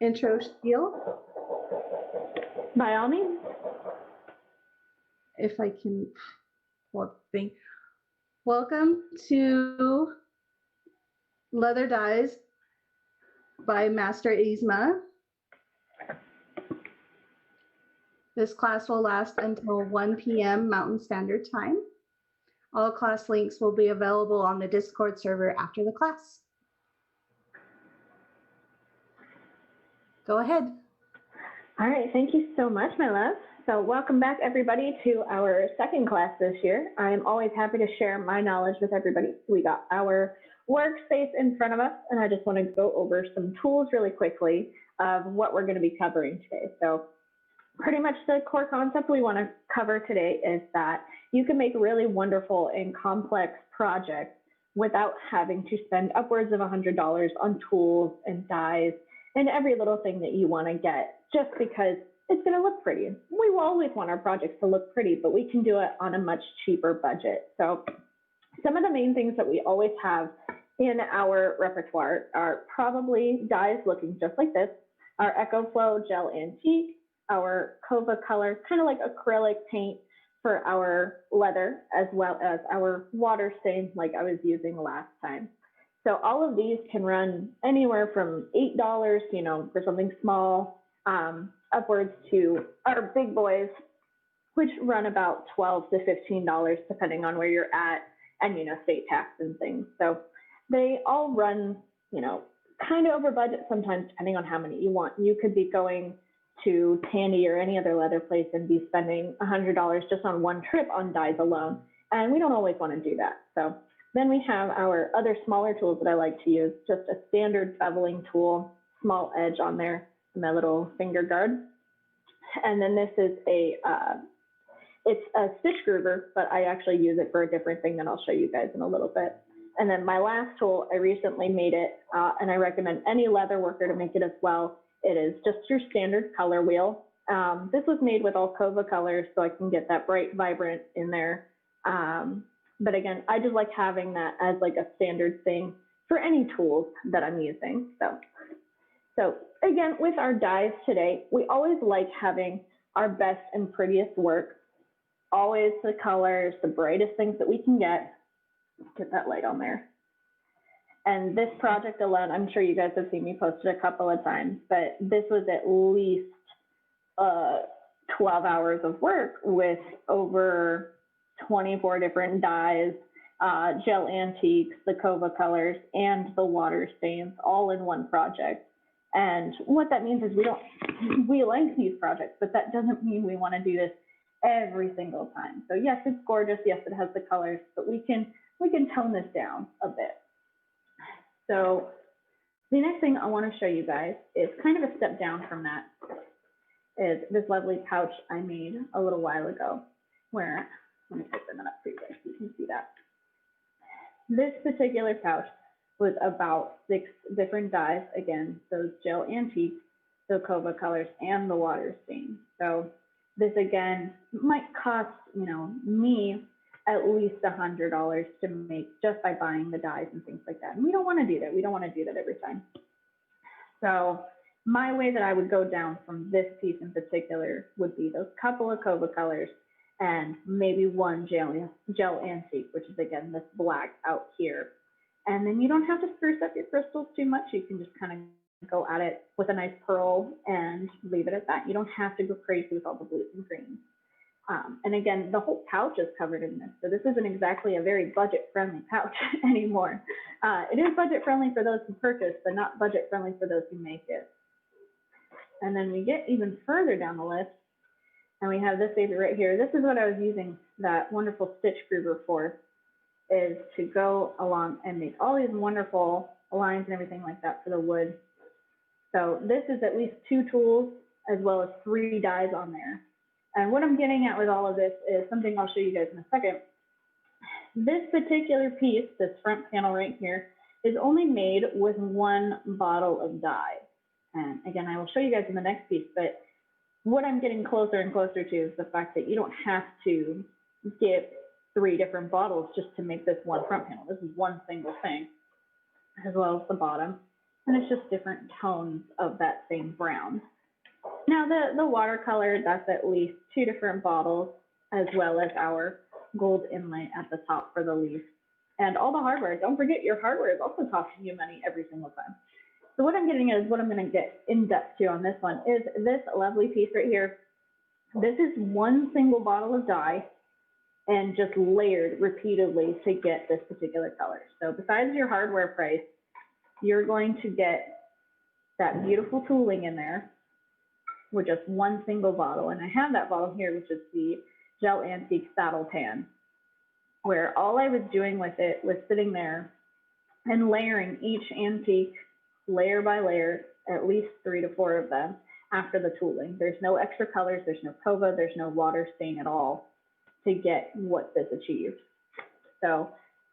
intro spiel? By all means. If I can pull up the thing. Welcome to Leather Dyes by Master Yzma. This class will last until 1 p.m. Mountain Standard Time. All class links will be available on the Discord server after the class. Go ahead. All right, thank you so much, my love. So welcome back, everybody, to our second class this year. I am always happy to share my knowledge with everybody. We got our workspace in front of us, and I just want to go over some tools really quickly of what we're going to be covering today. So pretty much the core concept we want to cover today is that you can make really wonderful and complex projects without having to spend upwards of $100 on tools and dyes and every little thing that you want to get just because it's going to look pretty. We will always want our projects to look pretty, but we can do it on a much cheaper budget. So some of the main things that we always have in our repertoire are probably dyes looking just like this, our EcoFlow Gel Antique, our Kova Color, kind of like acrylic paint for our leather, as well as our water stains like I was using last time. So all of these can run anywhere from $8, for something small, upwards to our big boys, which run about $12 to $15, depending on where you're at and, state tax and things. So they all run, kind of over budget sometimes, depending on how many you want. You could be going to Tandy or any other leather place and be spending $100 just on one trip on dyes alone. And we don't always want to do that. So then we have our other smaller tools that I like to use, just a standard beveling tool, small edge on there, my little finger guard. And then this is it's a stitch groover, but I actually use it for a different thing that I'll show you guys in a little bit. And then my last tool, I recently made it, and I recommend any leather worker to make it as well. It is just your standard color wheel. This was made with all Kova colors, so I can get that bright, vibrant in there. But again, I just like having that as like a standard thing for any tools that I'm using. So again, with our dyes today, we always like having our best and prettiest work, always the colors, the brightest things that we can get. Get that light on there. And this project alone, I'm sure you guys have seen me post it a couple of times, but this was at least 12 hours of work with over 24 different dyes, gel antiques, the Kova colors, and the water stains all in one project. And what that means is we like these projects, but that doesn't mean we want to do this every single time. So yes, it's gorgeous. Yes, it has the colors, but we can tone this down a bit. So the next thing I want to show you guys is kind of a step down from that, is this lovely pouch I made a little while ago, where, let me open it up for you guys so you can see that. This particular pouch was about 6 different dyes, again, those gel antiques, the Kova colors, and the water stain. So this again might cost, me at least $100 to make just by buying the dyes and things like that. And we don't want to do that. We don't want to do that every time. So my way that I would go down from this piece in particular would be those couple of Kova colors and maybe one gel antique, which is again this black out here. And then you don't have to spruce up your crystals too much. You can just kind of go at it with a nice pearl and leave it at that. You don't have to go crazy with all the blues and greens. And again, the whole pouch is covered in this. So this isn't exactly a very budget-friendly pouch anymore. It is budget-friendly for those who purchase, but not budget-friendly for those who make it. And then we get even further down the list, and we have this baby right here. This is what I was using that wonderful stitch groover for, is to go along and make all these wonderful lines and everything like that for the wood. So this is at least 2 tools as well as 3 dyes on there. And what I'm getting at with all of this is something I'll show you guys in a second. This particular piece, this front panel right here, is only made with 1 bottle of dye. And again, I will show you guys in the next piece, but what I'm getting closer and closer to is the fact that you don't have to get 3 different bottles just to make this one front panel. This is one single thing, as well as the bottom. And it's just different tones of that same brown. Now the watercolor, that's at least 2 different bottles, as well as our gold inlay at the top for the leaf. And all the hardware, don't forget your hardware is also costing you money every single time. So what I'm getting at is what I'm gonna get in depth to on this one is this lovely piece right here. This is one single bottle of dye and just layered repeatedly to get this particular color. So besides your hardware price, you're going to get that beautiful tooling in there with just one single bottle. And I have that bottle here, which is the Gel Antique Saddle Pan, where all I was doing with it was sitting there and layering each antique layer by layer, at least 3 to 4 of them after the tooling. There's no extra colors, there's no kova, there's no water stain at all to get what this achieves. So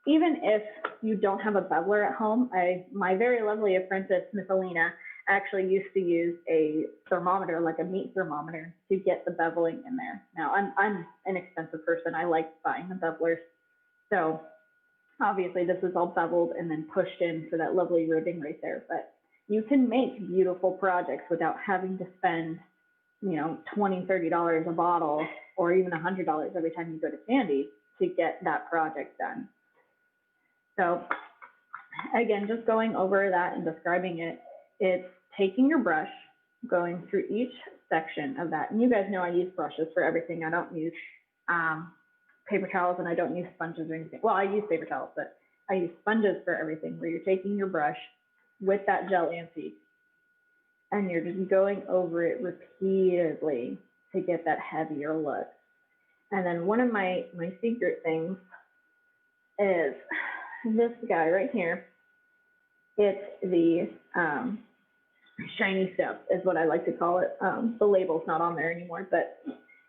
even if you don't have a beveler at home, my very lovely apprentice, Miss Alina, actually used to use a thermometer, like a meat thermometer, to get the beveling in there. Now, I'm an expensive person. I like buying the bevelers. So obviously this is all beveled and then pushed in for that lovely ribbing right there. But you can make beautiful projects without having to spend, you know, $20, $30 a bottle, or even $100 every time you go to Sandy's to get that project done. So again, just going over that and describing it, it's taking your brush, going through each section of that. And you guys know I use brushes for everything. I don't use paper towels, and I don't use sponges or anything. Well, I use paper towels, but I use sponges for everything, where you're taking your brush with that Gel Antique and you're just going over it repeatedly to get that heavier look. And then one of my secret things is this guy right here. It's the shiny stuff is what I like to call it. The label's not on there anymore, but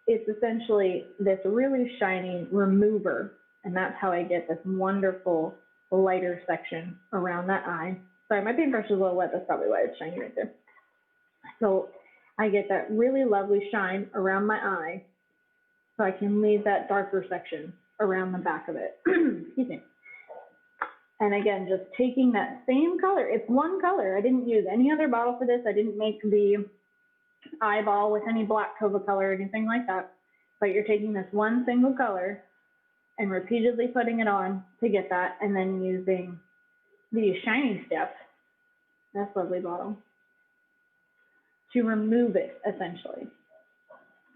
it's essentially this really shiny remover. And that's how I get this wonderful lighter section around that eye. Sorry, my paintbrush is a little wet. That's probably why it's shiny right there. So I get that really lovely shine around my eye, so I can leave that darker section around the back of it. Excuse me. And again, just taking that same color. It's one color. I didn't use any other bottle for this. I didn't make the eyeball with any black kova color or anything like that. But you're taking this one single color and repeatedly putting it on to get that, and then using the shiny stuff, that's lovely bottle, to remove it essentially.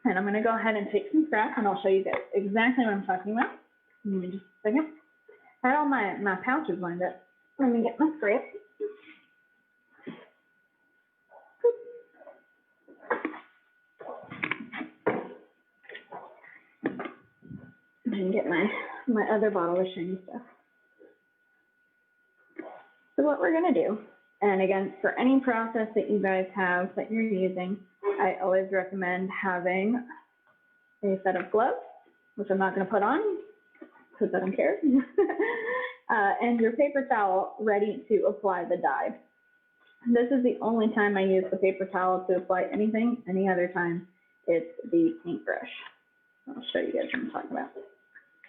And I'm going to go ahead and take some scratch, and I'll show you guys exactly what I'm talking about. Give me just a second. I had all my pouches lined up. Let me get my scratch. And get my other bottle of shiny stuff. So what we're going to do, and again, for any process that you guys have that you're using, I always recommend having a set of gloves, which I'm not going to put on because I don't care, and your paper towel ready to apply the dye. This is the only time I use the paper towel to apply anything. Any other time, it's the paintbrush. I'll show you guys what I'm talking about.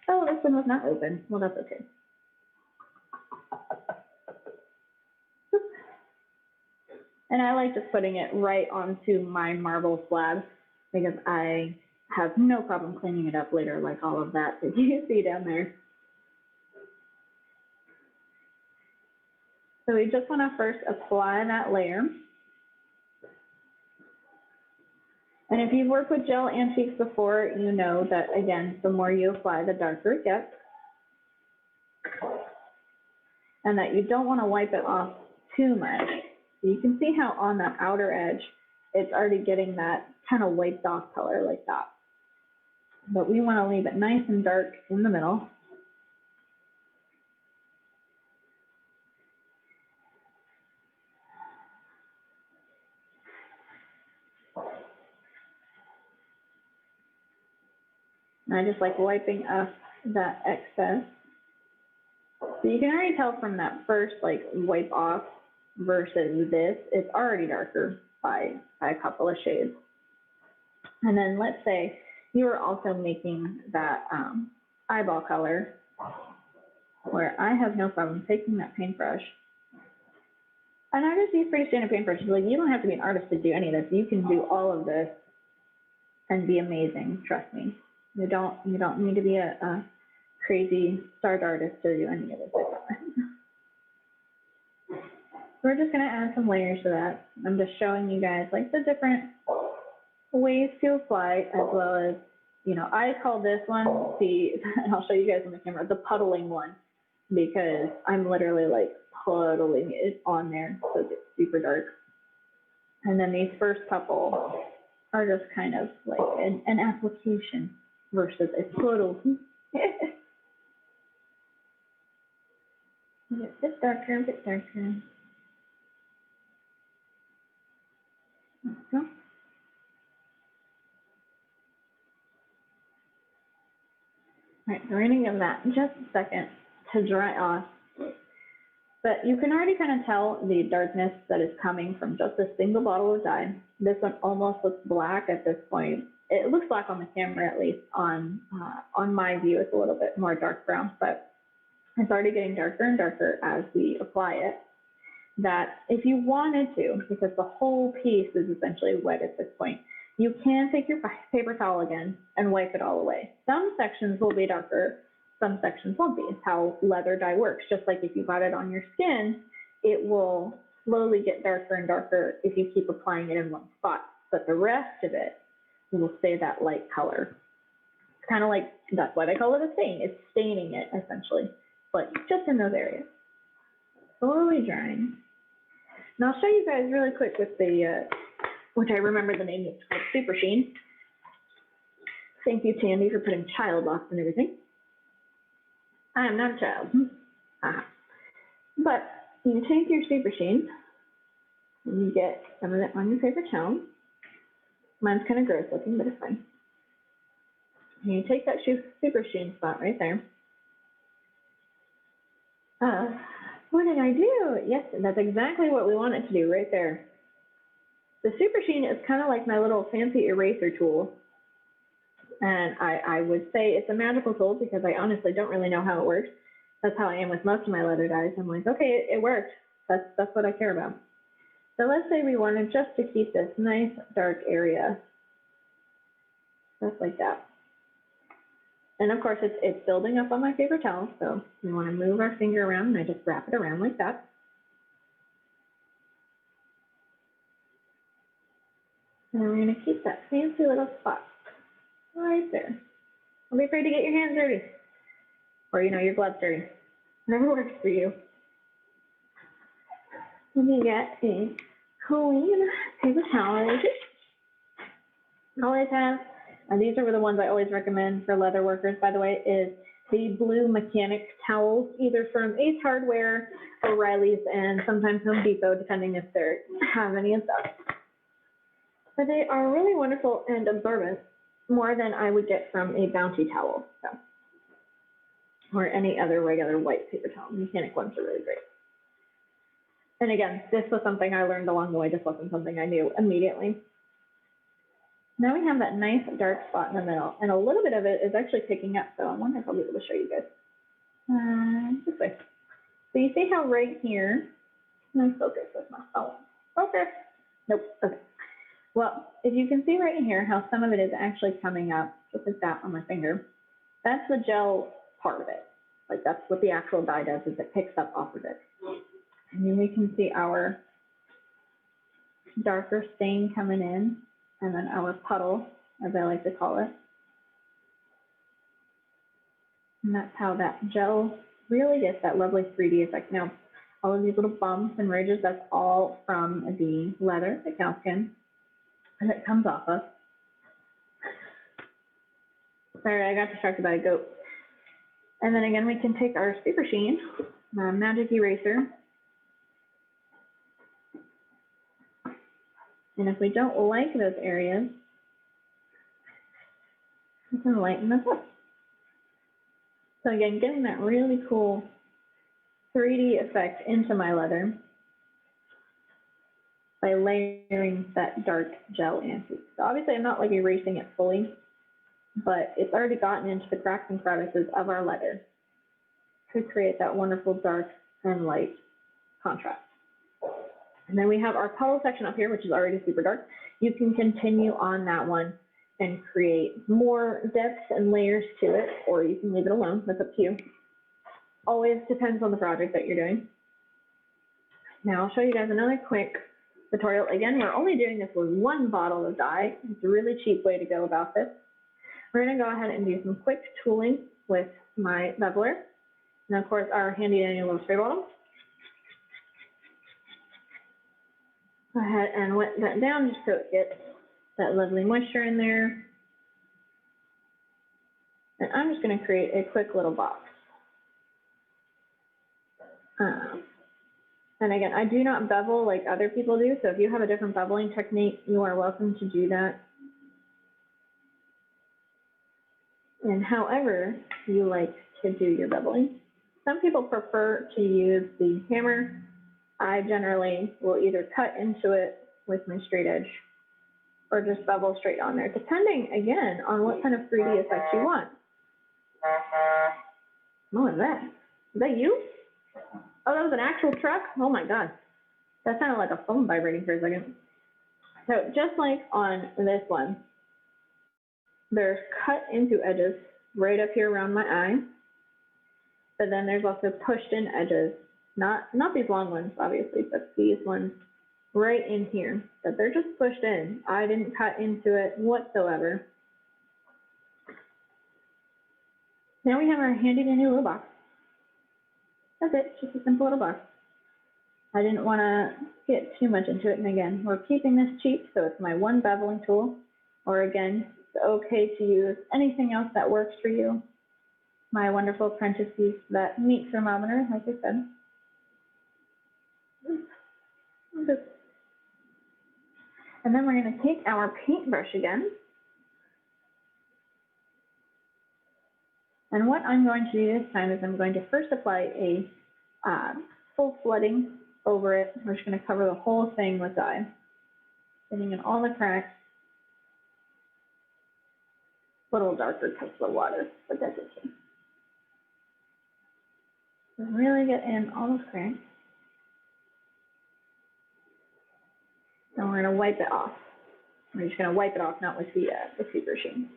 Oh, this one was not open. Well, that's okay. And I like just putting it right onto my marble slab because I have no problem cleaning it up later, like all of that you see down there. So we just want to first apply that layer. And if you've worked with Gel Antiques before, you know that, again, the more you apply, the darker it gets. And that you don't want to wipe it off too much. You can see how on the outer edge, it's already getting that kind of wiped off color like that. But we want to leave it nice and dark in the middle. And I just like wiping off that excess. So you can already tell from that first like wipe off versus this, it's already darker by a couple of shades. And then let's say you are also making that eyeball color, where I have no problem taking that paintbrush, an artist use pretty standard paintbrushes. Like, you don't have to be an artist to do any of this. You can do all of this and be amazing. Trust me. You don't need to be a crazy start artist to do any of this. We're just gonna add some layers to that. I'm just showing you guys like the different ways to apply, as well as, you know, I call this one and I'll show you guys on the camera, the puddling one, because I'm literally like puddling it on there so it gets super dark. And then these first couple are just kind of like an application versus a puddle. A bit darker, a bit darker. There we go. All right, so we're gonna give that just a second to dry off. But you can already kind of tell the darkness that is coming from just a single bottle of dye. This one almost looks black at this point. It looks black on the camera, at least. On my view, it's a little bit more dark brown, but it's already getting darker and darker as we apply it. That if you wanted to, because the whole piece is essentially wet at this point, you can take your paper towel again and wipe it all away. Some sections will be darker, some sections won't be. It's how leather dye works. Just like if you got it on your skin, it will slowly get darker and darker if you keep applying it in one spot. But the rest of it will stay that light color. It's kind of like, that's why they call it a stain. It's staining it essentially, but just in those areas. Slowly drying. And I'll show you guys really quick with the, which I remember the name, it's called Super Sheen. Thank you, Tandy, for putting child locks and everything. I am not a child. But you take your Super Sheen, and you get some of it on your paper towel. Mine's kind of gross looking, but it's fine. And you take that Super Sheen spot right there. What did I do? Yes, that's exactly what we want it to do right there. The Super Sheen is kind of like my little fancy eraser tool. And I would say it's a magical tool because I honestly don't really know how it works. That's how I am with most of my leather dyes. I'm like, okay, it works. That's what I care about. So let's say we wanted just to keep this nice dark area, just like that. And of course, it's building up on my paper towel, so we want to move our finger around, and I just wrap it around like that. And then we're going to keep that fancy little spot right there. Don't be afraid to get your hands dirty, or your gloves dirty, whatever works for you. Let me get a clean paper towel. Always have. And these are the ones I always recommend for leather workers, by the way, is the blue mechanic towels, either from Ace Hardware, O'Reilly's, and sometimes Home Depot, depending if they have any of those. But they are really wonderful and absorbent, more than I would get from a Bounty towel, so, or any other regular white paper towel. Mechanic ones are really great. And again, this was something I learned along the way. This wasn't something I knew immediately. Now we have that nice dark spot in the middle, and a little bit of it is actually picking up, so I wonder if I'll be able to show you guys. This way. So you see how right here, let me focus with my phone. Focus. Nope. Okay. Well, if you can see right here how some of it is actually coming up, just like that on my finger, that's the gel part of it. Like that's what the actual dye does, is it picks up off of it. And then we can see our darker stain coming in, and then our puddle, as I like to call it. And that's how that gel really gets that lovely 3D effect. Now, all of these little bumps and ridges, that's all from the leather, the cow skin, and it comes off of. Sorry, I got distracted by a goat. And then again, we can take our Super Sheen, magic eraser, and if we don't like those areas, we can lighten this up. So again, getting that really cool 3D effect into my leather by layering that dark gel in. So obviously I'm not like erasing it fully, but it's already gotten into the cracks and crevices of our leather to create that wonderful dark and light contrast. And then we have our puddle section up here, which is already super dark. You can continue on that one and create more depth and layers to it, or you can leave it alone. That's up to you. Always depends on the project that you're doing. Now I'll show you guys another quick tutorial. Again, we're only doing this with one bottle of dye. It's a really cheap way to go about this. We're going to go ahead and do some quick tooling with my beveler. And of course, our handy dandy little spray bottle. Go ahead and wet that down just so it gets that lovely moisture in there. And I'm just going to create a quick little box. And again, I do not bevel like other people do, so if you have a different beveling technique, you are welcome to do that. And however you like to do your beveling. Some people prefer to use the hammer. I generally will either cut into it with my straight edge or just bevel straight on there, depending, again, on what kind of 3D effect you want. What was that? Is that you? Oh, that was an actual truck? Oh my God. That sounded like a phone vibrating for a second. So just like on this one, there's cut into edges right up here around my eye. But then there's also pushed in edges, not these long ones, obviously, but these ones right in here, but they're just pushed in. I didn't cut into it whatsoever. Now we have our handy dandy little box. That's it, just a simple little box. I didn't want to get too much into it, and again, we're keeping this cheap, so it's my one beveling tool, or again, it's okay to use anything else that works for you. My wonderful apprentice used that meat thermometer, like I said. And then we're going to take our paintbrush again. And what I'm going to do this time is I'm going to first apply a full flooding over it. We're just going to cover the whole thing with dye, getting in all the cracks. A little darker because of the water, but that's okay. So really get in all those cracks. And we're going to wipe it off. We're just going to wipe it off, not with the super sheen.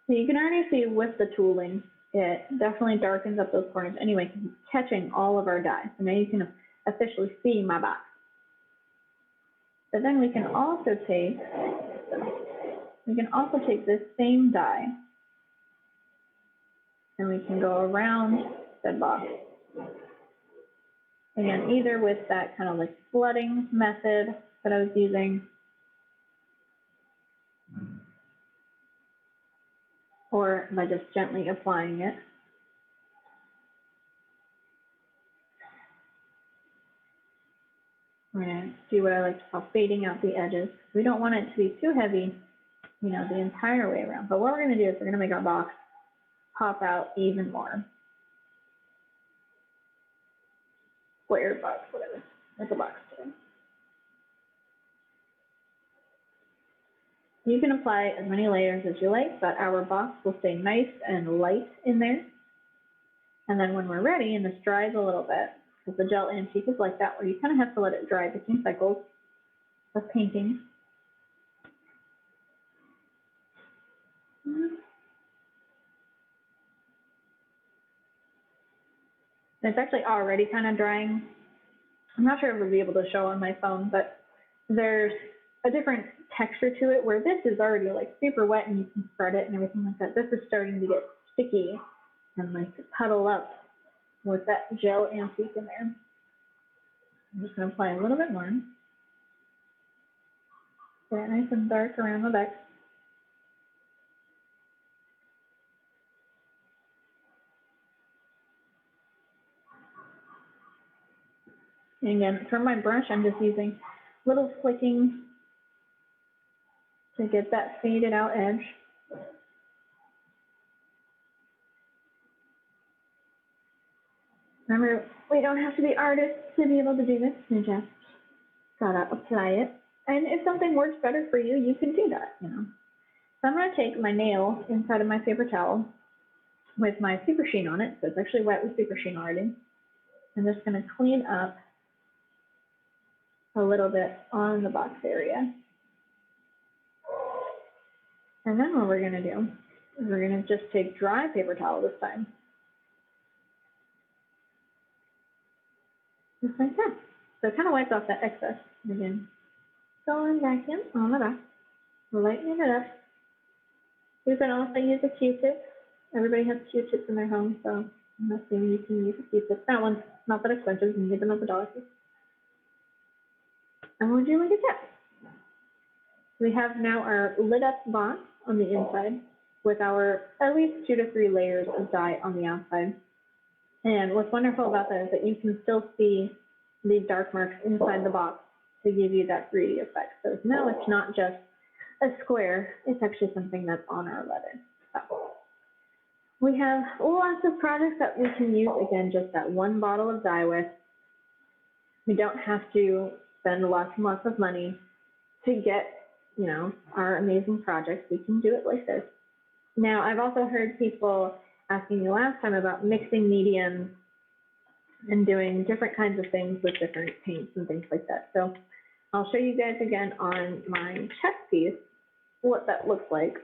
So you can already see with the tooling, it definitely darkens up those corners anyway, because it's catching all of our dye. So now you can officially see my box. But then we can also take this same dye, and we can go around the box. Again, either with that kind of like flooding method that I was using, or by just gently applying it. We're going to do what I like to call fading out the edges. We don't want it to be too heavy, you know, the entire way around. But what we're going to do is we're going to make our box pop out even more. Square box, whatever. That's a box today. You can apply as many layers as you like, but our box will stay nice and light in there. And then when we're ready, and this dries a little bit, because the gel antique is like that, where you kind of have to let it dry between cycles of painting. It's actually already kind of drying. I'm not sure if we'll be able to show on my phone, but there's a different texture to it where this is already like super wet and you can spread it and everything like that. This is starting to get sticky and like puddle up with that gel antique in there. I'm just going to apply a little bit more. Get it nice and dark around the back. And again, for my brush, I'm just using little flicking to get that faded out edge. Remember, we don't have to be artists to be able to do this. You just gotta apply it. And if something works better for you, you can do that, you know. So I'm gonna take my nail inside of my paper towel with my super sheen on it. So it's actually wet with super sheen already. I'm just gonna clean up a little bit on the box area. And then what we're gonna do is we're gonna just take dry paper towel this time. Just like that. So it kind of wipes off that excess. And again, going back in on the back, lightening it up. You can also use a Q-tip. Everybody has Q-tips in their home, so I'm assuming you can use a Q-tip. That one's not that expensive, you can get them at the dollar store. And would you look at that? We have now our lit up box on the inside with our at least 2 to 3 layers of dye on the outside. And what's wonderful about that is that you can still see the dark marks inside the box to give you that 3D effect. So now it's not just a square, it's actually something that's on our leather. So we have lots of products that we can use, again, just that one bottle of dye with. We don't have to spend lots and lots of money to get, you know, our amazing projects. We can do it like this. Now, I've also heard people asking me last time about mixing mediums and doing different kinds of things with different paints and things like that. So I'll show you guys again on my chess piece what that looks like.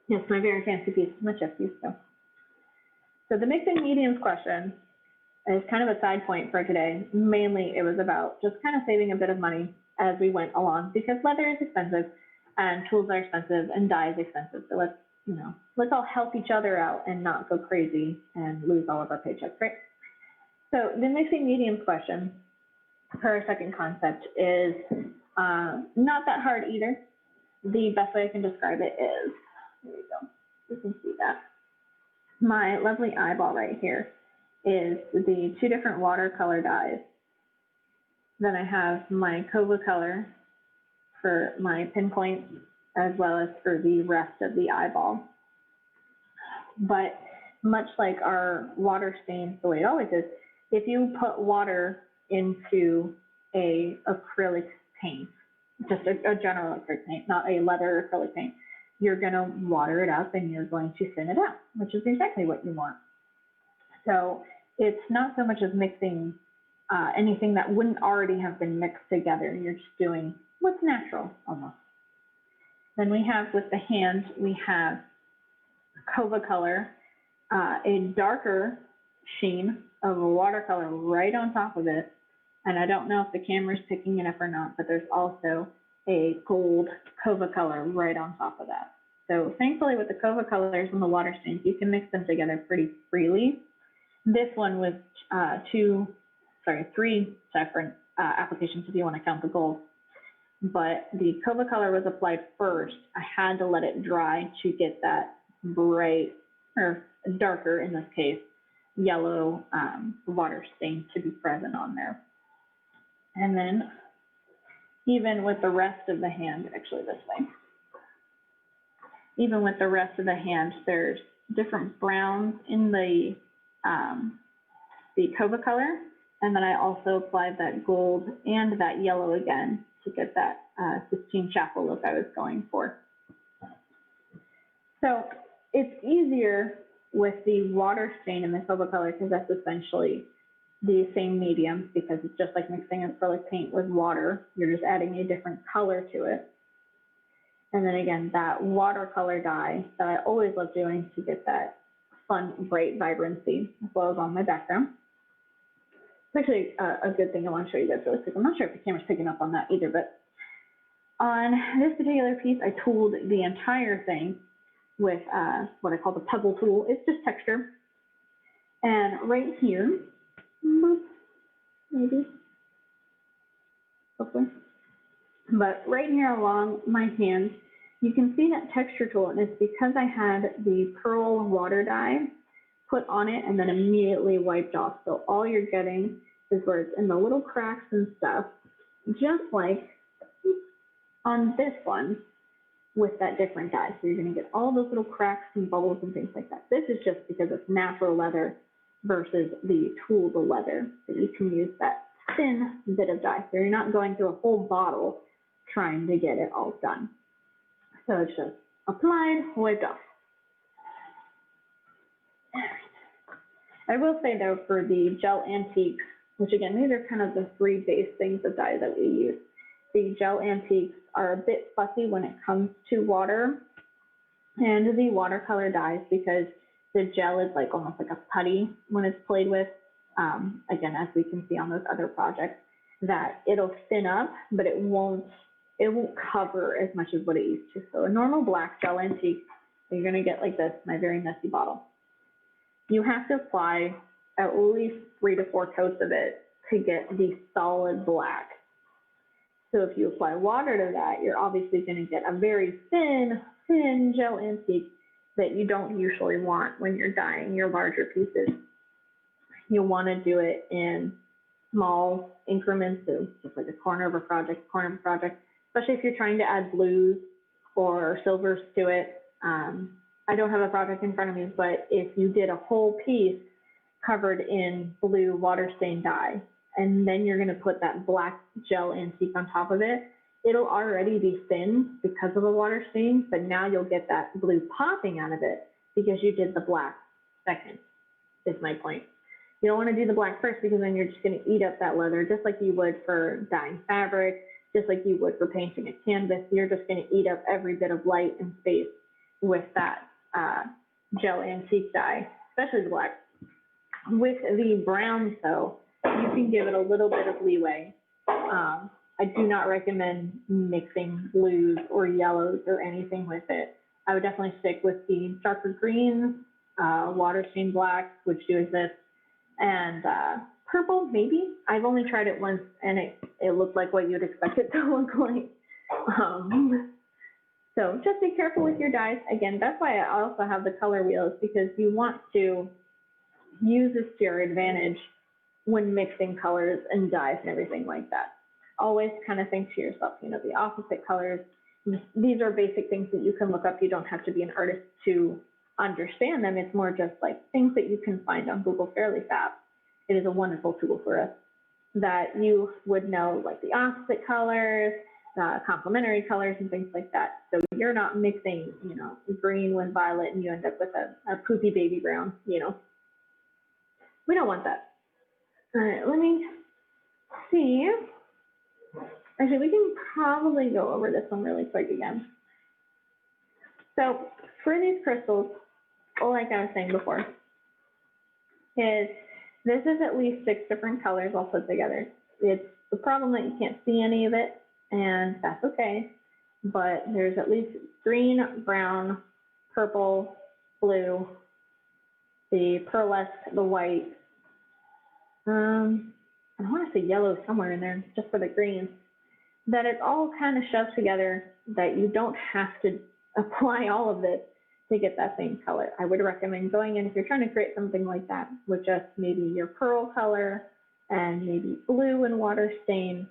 Yes, my very fancy piece, my chess piece. So the mixing mediums question is kind of a side point for today. Mainly it was about just kind of saving a bit of money as we went along, because leather is expensive and tools are expensive and dye is expensive. So let's all help each other out and not go crazy and lose all of our paychecks, right? So the mixing mediums question for our second concept is not that hard either. The best way I can describe it is, here we go, you can see that. My lovely eyeball right here is the 2 different watercolor dyes. Then I have my Kova color for my pinpoint, as well as for the rest of the eyeball. But much like our water stains, the way it always is, if you put water into a acrylic paint, just a general acrylic paint, not a leather acrylic paint, you're going to water it up and you're going to thin it out, which is exactly what you want. So it's not so much as mixing anything that wouldn't already have been mixed together. You're just doing what's natural almost. Then we have with the hand, we have Kova color, a darker sheen of a watercolor right on top of it. And I don't know if the camera's picking it up or not, but there's also a gold Kova color right on top of that. So thankfully with the Kova colors and the water stains, you can mix them together pretty freely. This one was 3 different applications if you want to count the gold. But the Kova color was applied first. I had to let it dry to get that bright, or darker in this case, yellow water stain to be present on there. And then even with the rest of the hand, actually this way, even with the rest of the hand, there's different browns in the Kova color. And then I also applied that gold and that yellow again to get that Sistine Chapel look I was going for. So it's easier with the water stain and the Kova color because that's essentially the same medium, because it's just like mixing acrylic paint with water. You're just adding a different color to it. And then again, that watercolor dye that I always love doing to get that fun, bright vibrancy as well as on my background. It's actually a good thing I want to show you guys really quick. I'm not sure if the camera's picking up on that either, but on this particular piece, I tooled the entire thing with what I call the pebble tool. It's just texture. And right here, maybe, hopefully, but right here along my hand, you can see that texture tool, and it's because I had the pearl water dye put on it and then immediately wiped off. So all you're getting is where it's in the little cracks and stuff, just like on this one with that different dye. So you're going to get all those little cracks and bubbles and things like that. This is just because it's natural leather versus the tooled leather. So you can use that thin bit of dye. So you're not going through a whole bottle trying to get it all done. So it's just applied, wiped off. I will say though, for the Gel Antique which again, these are kind of the three base things of dye that we use. The gel antiques are a bit fussy when it comes to water and the watercolor dyes because the gel is like almost like a putty when it's played with. Again, as we can see on those other projects, that it'll thin up, but it won't cover as much as what it used to. So a normal black gel antique, you're gonna get like this, my very messy bottle. You have to apply at least 3 to 4 coats of it to get the solid black. So if you apply water to that, you're obviously gonna get a very thin gel antique that you don't usually want when you're dyeing your larger pieces. You'll want to do it in small increments, so just like a corner of a project, especially if you're trying to add blues or silvers to it. I don't have a project in front of me, but if you did a whole piece covered in blue water stain dye, and then you're going to put that black gel antique on top of it, it'll already be thin because of the water stain, but now you'll get that blue popping out of it because you did the black second, is my point. You don't want to do the black first because then you're just going to eat up that leather, just like you would for dyeing fabric, just like you would for painting a canvas. You're just going to eat up every bit of light and space with that gel antique dye, especially the black. With the browns, though, you can give it a little bit of leeway. I do not recommend mixing blues or yellows or anything with it. I would definitely stick with the darker greens, water stained blacks, which do exist, and purple, maybe. I've only tried it once, and it looked like what you'd expect it to look like. So just be careful with your dyes. Again, that's why I also have the color wheels, because you want to use this to your advantage when mixing colors and dyes and everything like that. Always kind of think to yourself, the opposite colors. These are basic things that you can look up. You don't have to be an artist to understand them. It's more just like things that you can find on Google fairly fast. It is a wonderful tool for us that you would know, like the opposite colors, complementary colors and things like that. So you're not mixing, green with violet and you end up with a poopy baby brown, We don't want that. All right, let me see. Actually, we can probably go over this one really quick again. So for these crystals, like I was saying before, is this is at least 6 different colors all put together. It's the problem that you can't see any of it, and that's okay. But there's at least green, brown, purple, blue, the pearlescent, the white. I want to say yellow somewhere in there, just for the greens. That it's all kind of shoved together, that you don't have to apply all of this to get that same color. I would recommend going in, if you're trying to create something like that, with just maybe your pearl color and maybe blue and water stain,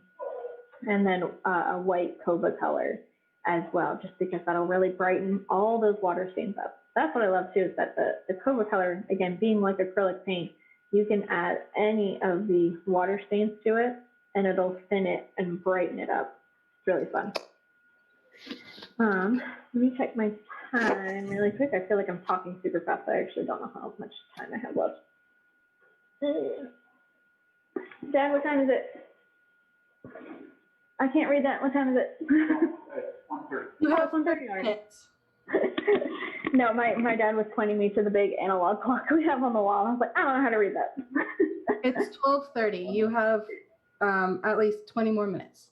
and then a white cova color as well, just because that'll really brighten all those water stains up. That's what I love too, is that the cova color, again, being like acrylic paint, you can add any of the water stains to it and it'll thin it and brighten it up. It's really fun. Let me check my time really quick. I feel like I'm talking super fast. I actually don't know how much time I have left. Dad, what time is it? I can't read that. What time is it? You have 1:30 minutes. No, my dad was pointing me to the big analog clock we have on the wall. I was like, I don't know how to read that. It's 12:30. You have at least 20 more minutes.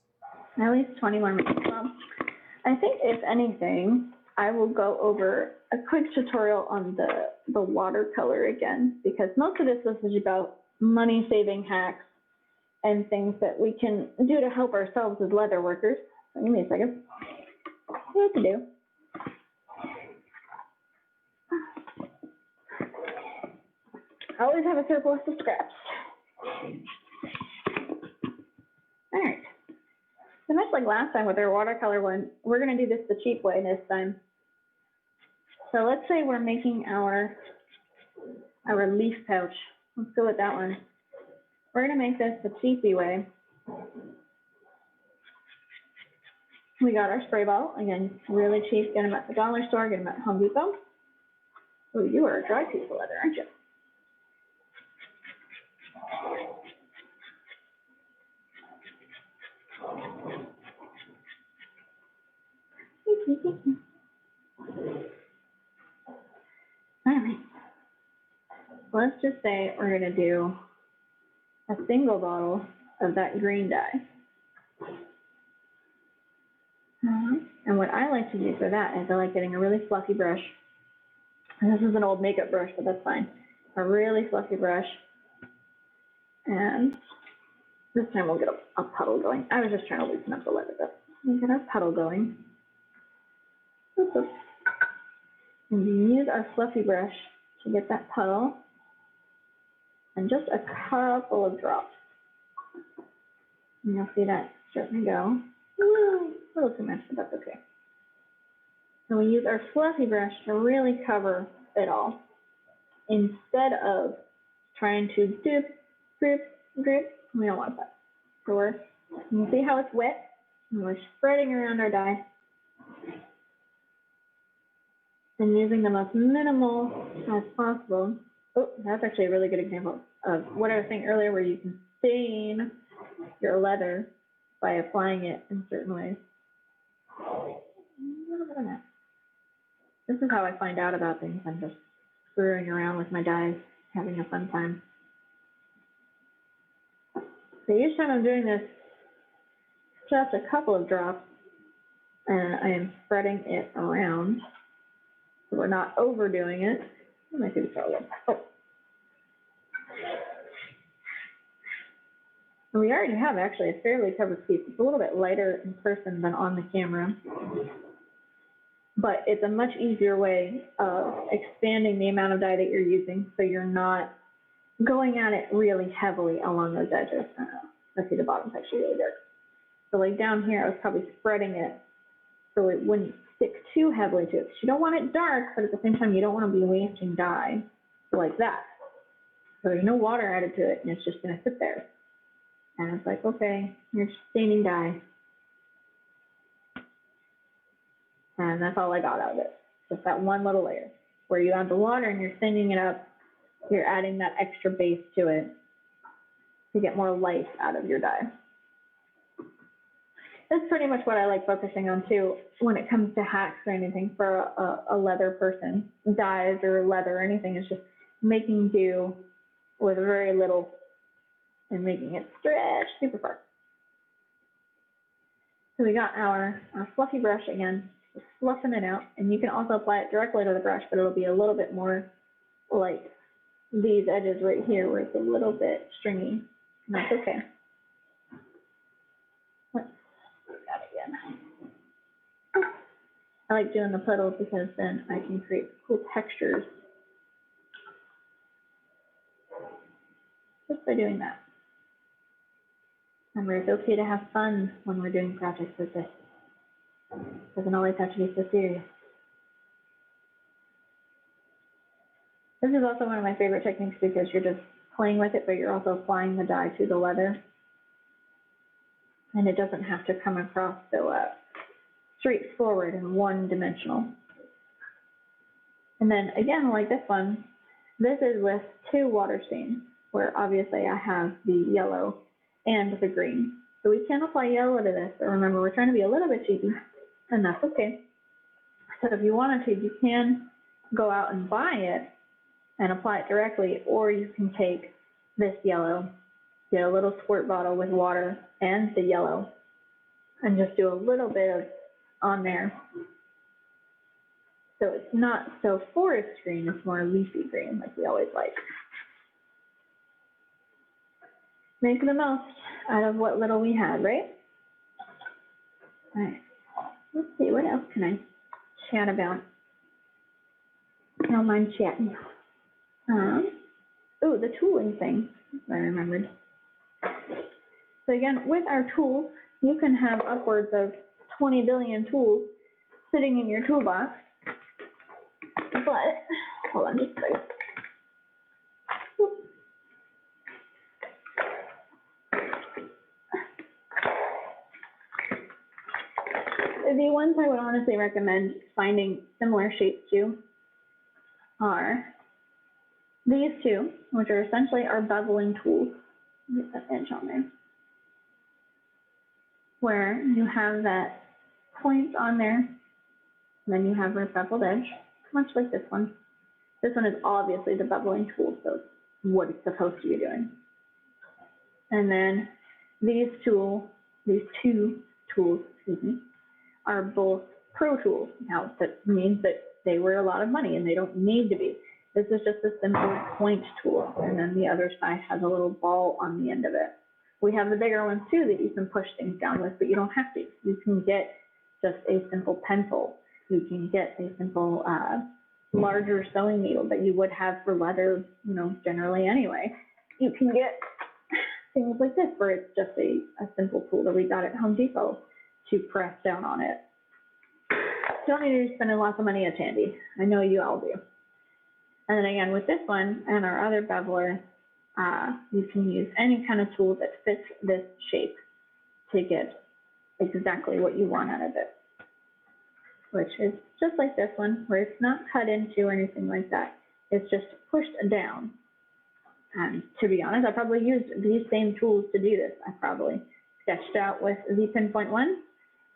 At least 20 more minutes. Well, I think if anything, I will go over a quick tutorial on the watercolor again, because most of this is about money saving hacks and things that we can do to help ourselves as leather workers. So give me a second. What to do? I always have a surplus of scraps. All right. So much like last time with our watercolor one, we're going to do this the cheap way this time. So let's say we're making our leaf pouch. Let's go with that one. We're going to make this the cheapy way. We got our spray bottle. Again, really cheap. Get them at the dollar store. Get them at Home Depot. Oh, you are a dry piece of leather, aren't you? All right. Let's just say we're gonna do a single bottle of that green dye. And what I like to do for that is I like getting a really fluffy brush. And this is an old makeup brush, but that's fine. A really fluffy brush. And this time we'll get a puddle going. I was just trying to loosen up the lid a bit. We'll get our puddle going. Oops, oops. And we use our fluffy brush to get that puddle. And just a couple of drops. And you'll see that starting to go. Woo, a little too much, but that's okay. And we use our fluffy brush to really cover it all, instead of trying to dip, drip, drip. We don't want that. So you see how it's wet? And we're spreading around our dye. And using the most minimal as possible. Oh, that's actually a really good example of what I was saying earlier, where you can stain your leather by applying it in certain ways. A little bit of that. This is how I find out about things. I'm just screwing around with my dyes, having a fun time. So each time I'm doing this, just a couple of drops, and I am spreading it around. So we're not overdoing it. Let me see this all. Oh. And we already have actually a fairly covered piece. It's a little bit lighter in person than on the camera, but it's a much easier way of expanding the amount of dye that you're using, so you're not going at it really heavily along those edges. Let's see, the bottom's actually really dark. So like down here, I was probably spreading it so it wouldn't stick too heavily to it. You don't want it dark, but at the same time, you don't want to be wasting dye like that. So there's no water added to it, and it's just going to sit there. And it's like, okay, you're staining dye. And that's all I got out of it. Just that one little layer. Where you add the water and you're staining it up, you're adding that extra base to it to get more life out of your dye. That's pretty much what I like focusing on too when it comes to hacks or anything for a leather person. Dyes or leather or anything is just making do with very little and making it stretch super far. So we got our fluffy brush again, just fluffing it out, and you can also apply it directly to the brush, but it'll be a little bit more like these edges right here where it's a little bit stringy, and that's okay. Let's do that again. I like doing the puddles because then I can create cool textures just by doing that. Remember, it's okay to have fun when we're doing projects like this. It doesn't always have to be so serious. This is also one of my favorite techniques because you're just playing with it, but you're also applying the dye to the leather. And it doesn't have to come across so straightforward and one-dimensional. And then again, like this one, this is with 2 water stains, where obviously I have the yellow and the green. So we can apply yellow to this, but remember, we're trying to be a little bit cheeky, and that's okay. So if you wanted to, you can go out and buy it and apply it directly, or you can take this yellow, get a little squirt bottle with water and the yellow, and just do a little bit of on there. So it's not so forest green, it's more leafy green, like we always like. Make the most out of what little we had, right? All right, let's see, what else can I chat about? I don't mind chatting. Oh, the tooling thing, I remembered. So again, with our tools, you can have upwards of 20 billion tools sitting in your toolbox. But, hold on just a second. The ones I would honestly recommend finding similar shapes to are these two, which are essentially our beveling tools. Get that edge on there. Where you have that point on there then you have our beveled edge, much like this one. This one is obviously the beveling tool, so it's what it's supposed to be doing. And then these two tools, are both pro tools. Now, that means that they were a lot of money and they don't need to be. This is just a simple point tool, and then the other side has a little ball on the end of it. We have the bigger ones too that you can push things down with, but you don't have to. You can get just a simple pencil. You can get a simple larger sewing needle that you would have for leather, generally anyway. You can get things like this where it's just a simple tool that we got at Home Depot to press down on it. Don't need to be spending lots of money at Tandy. I know you all do. And then again, with this one and our other beveler, you can use any kind of tool that fits this shape to get exactly what you want out of it, which is just like this one, where it's not cut into or anything like that. It's just pushed down. And to be honest, I probably used these same tools to do this. I probably sketched out with the pinpoint one,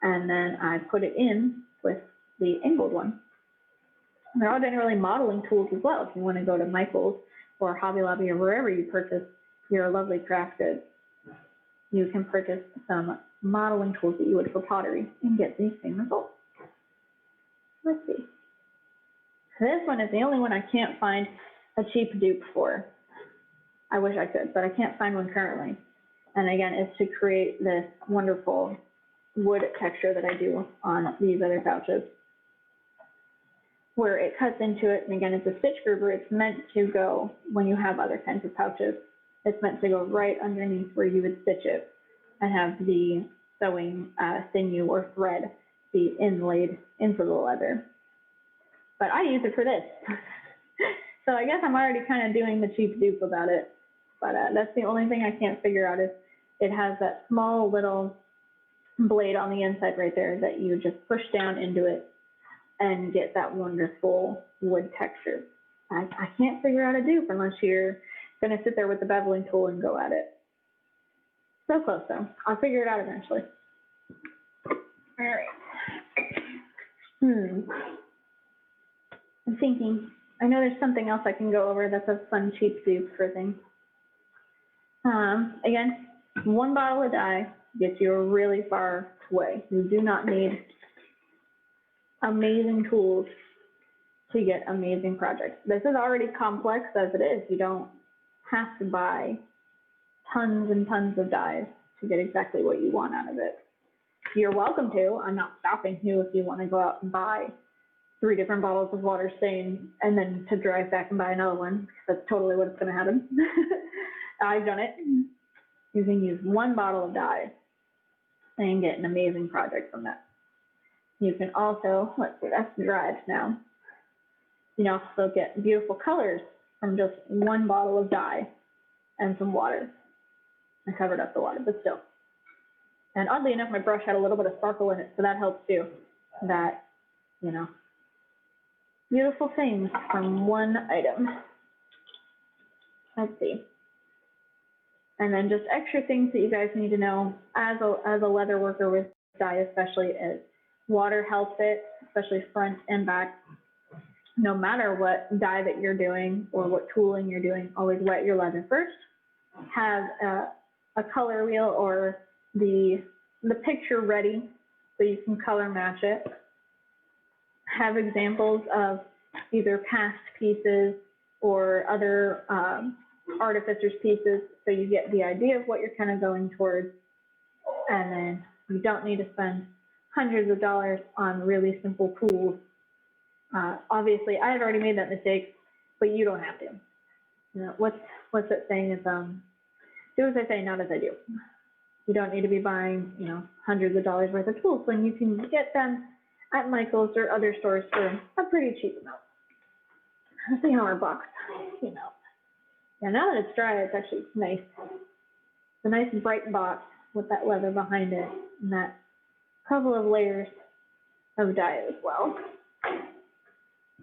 and then I put it in with the angled one. And they're all generally modeling tools as well. If you want to go to Michael's or Hobby Lobby or wherever you purchase your lovely craft goods, you can purchase some modeling tools that you would for pottery and get these same results. Let's see. This one is the only one I can't find a cheap dupe for. I wish I could, but I can't find one currently. And again, it's to create this wonderful wood texture that I do on these other pouches, where it cuts into it. And again, it's a stitch groover. It's meant to go, when you have other kinds of pouches, it's meant to go right underneath where you would stitch it and have the sewing sinew or thread be inlaid into the leather. But I use it for this. So I guess I'm already kind of doing the cheap dupe about it. But that's the only thing I can't figure out is it has that small little blade on the inside right there that you just push down into it and get that wonderful wood texture. I can't figure out a dupe unless you're going to sit there with the beveling tool and go at it. So close though. I'll figure it out eventually. All right. I'm thinking, I know there's something else I can go over that's a fun cheap dupe for things. Again, one bottle of dye gets you a really far way. You do not need amazing tools to get amazing projects. This is already complex as it is. You don't have to buy tons and tons of dyes to get exactly what you want out of it. You're welcome to. I'm not stopping you if you want to go out and buy 3 different bottles of water stain and then to drive back and buy another one. That's totally what's going to happen. I've done it. You can use 1 bottle of dye and get an amazing project from that. You can also, let's see, that's dried now. You can also get beautiful colors from just 1 bottle of dye and some water. I covered up the water, but still. And oddly enough, my brush had a little bit of sparkle in it, so that helps too. That, beautiful things from 1 item. Let's see. And then just extra things that you guys need to know as a leather worker with dye especially is water helps it, especially front and back. No matter what dye that you're doing or what tooling you're doing, always wet your leather first. Have a color wheel or the picture ready so you can color match it. Have examples of either past pieces or other artificers' pieces so you get the idea of what you're kind of going towards. And then you don't need to spend hundreds of dollars on really simple tools. Obviously, I have already made that mistake, but you don't have to. What's that saying is, do as I say, not as I do. You don't need to be buying, hundreds of dollars worth of tools when you can get them at Michael's or other stores for a pretty cheap amount. Let's see how our box came out. Yeah, now that it's dry, it's actually nice. It's a nice bright box with that leather behind it and that couple of layers of dye as well.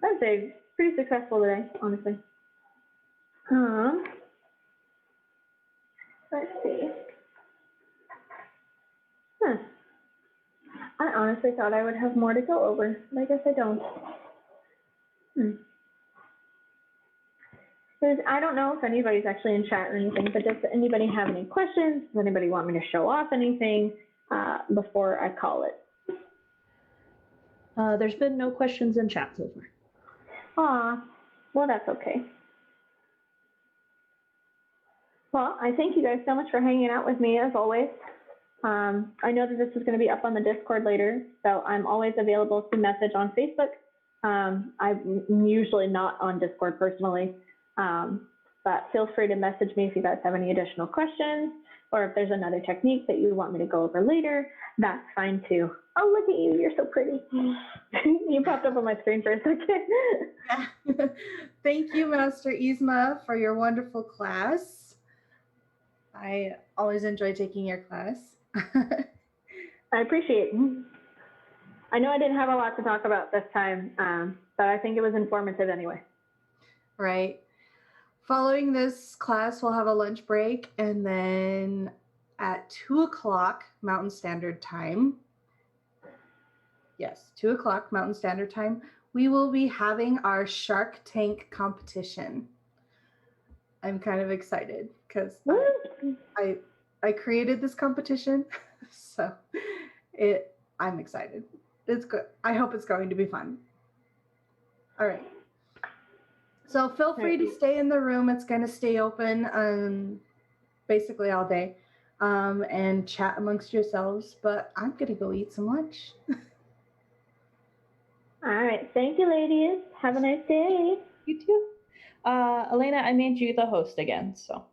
I'd say pretty successful today, honestly. Let's see. I honestly thought I would have more to go over, but I guess I don't. I don't know if anybody's actually in chat or anything, but does anybody have any questions? Does anybody want me to show off anything before I call it? There's been no questions in chat so far. Aw, well, that's okay. Well, I thank you guys so much for hanging out with me as always. I know that this is going to be up on the Discord later, so I'm always available to message on Facebook. I'm usually not on Discord personally, but feel free to message me if you guys have any additional questions, or if there's another technique that you want me to go over later, that's fine too. Oh, look at you, you're so pretty. You popped up on my screen for a second. Yeah. Thank you, Master Yzma, for your wonderful class. I always enjoy taking your class. I appreciate it. I know I didn't have a lot to talk about this time, but I think it was informative anyway. Right. Following this class, we'll have a lunch break, and then at 2 o'clock Mountain Standard Time, yes, 2 o'clock Mountain Standard Time, we will be having our Shark Tank competition. I'm kind of excited because I created this competition, so I'm excited. It's good. I hope it's going to be fun. All right. So feel free to stay in the room. It's going to stay open basically all day and chat amongst yourselves, but I'm going to go eat some lunch. All right. Thank you, ladies. Have a nice day. You too. Elena, I made you the host again, so.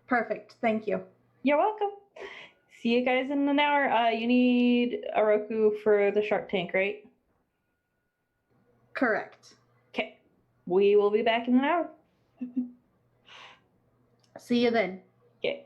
Perfect. Thank you. You're welcome. See you guys in an hour. You need a Roku for the Shark Tank, right? Correct. Okay. We will be back in an hour. See you then. Okay.